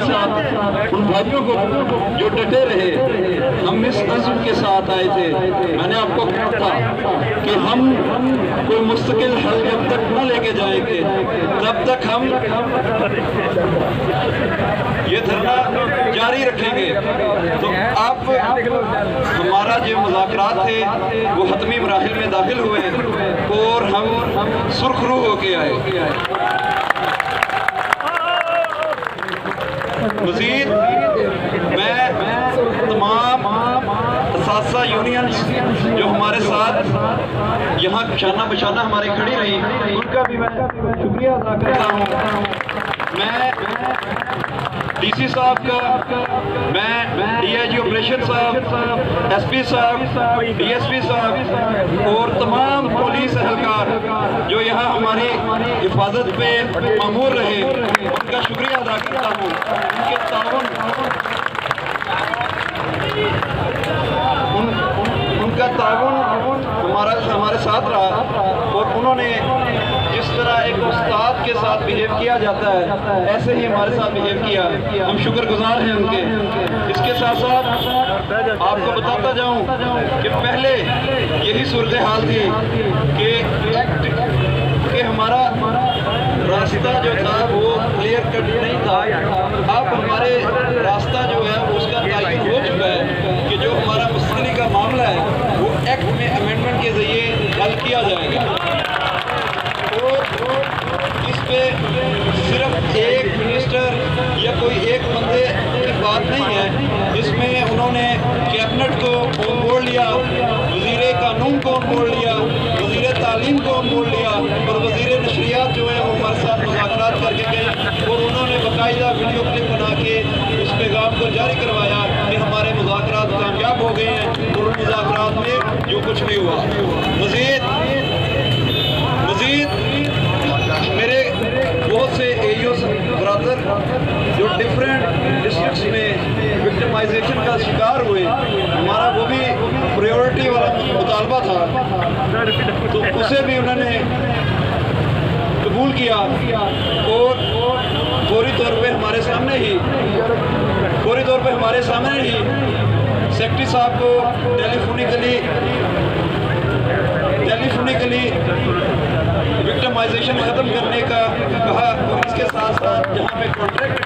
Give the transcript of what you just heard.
साथ साथ उन भाइयों को जो डटे रहे, हम इस अज़्म के साथ आए थे। मैंने आपको कहा था कि हम कोई मुस्तकिल हल जब तक न लेके जाएंगे तब तक हम ये धरना जारी रखेंगे। तो अब हमारा जो मुज़ाकरात थे वो हतमी मराहिल में दाखिल हुए और हम सुरखरू होके आए। मज़ीद मैं तमाम असातिज़ा यूनियंस जो हमारे साथ यहाँ शाना बशाना हमारी खड़ी रही, उनका भी मैं शुक्रिया अदा करता हूँ। मैं डीसी साहब का, मैं डीआईजी ऑपरेशन साहब, एसपी साहब, डीएसपी साहब और तमाम पुलिस एहलकार जो यहाँ हमारी हिफाजत पे मामूर रहे, उनका शुक्रिया अदा करता हूँ। उनके ताउन, उनका ताउन हमारे साथ रहा और उन्होंने जिस तरह एक उस्ताद के साथ बिहेव किया जाता है ऐसे ही हमारे साथ बिहेव किया। हम शुक्रगुजार हैं उनके। इसके साथ साथ आपको बताता जाऊं कि पहले यही सूरत हाल थी कि हमारा रास्ता जो था वो क्लियर कट नहीं था। अब हमारे रास्ता जो है उसका तयन हो चुका है कि जो हमारा मुस्तकिली का मामला है वो एक्ट में अमेंडमेंट के जरिए हल किया जाएगा। और इस पे सिर्फ एक मिनिस्टर या कोई एक बंदे की बात नहीं है, इसमें उन्होंने कैबिनेट को ऑन बोर्ड लिया, वज़ीर कानून को ऑन बोर्ड लिया, वज़ीर तालीम को ऑन बोर्ड लिया और वज़ीर नशरियात जो है वो हमारे साथ मुज़ाकरात करके गए और उन्होंने बाकायदा वीडियो क्लिप बना के उस पैगाम को जारी करवाया कि हमारे मुज़ाकरात कामयाब हो गए हैं और उन मुज़ाकरात में जो कुछ भी हुआ। मज़ीद मेरे बहुत से एईओ ब्रदर जो डिफरेंट डिस्ट्रिक्ट्स में विक्टिमाइजेशन का शिकार हुए, हमारा वो भी प्रायोरिटी वाला मुतालबा था तो उसे भी उन्होंने कबूल किया और फौरी तौर पे हमारे सामने ही सेक्रेटरी साहब को टेलीफोनिकली विक्टिमाइजेशन ख़त्म करने का कहा और इसके साथ साथ जहाँ पे कॉन्ट्रैक्ट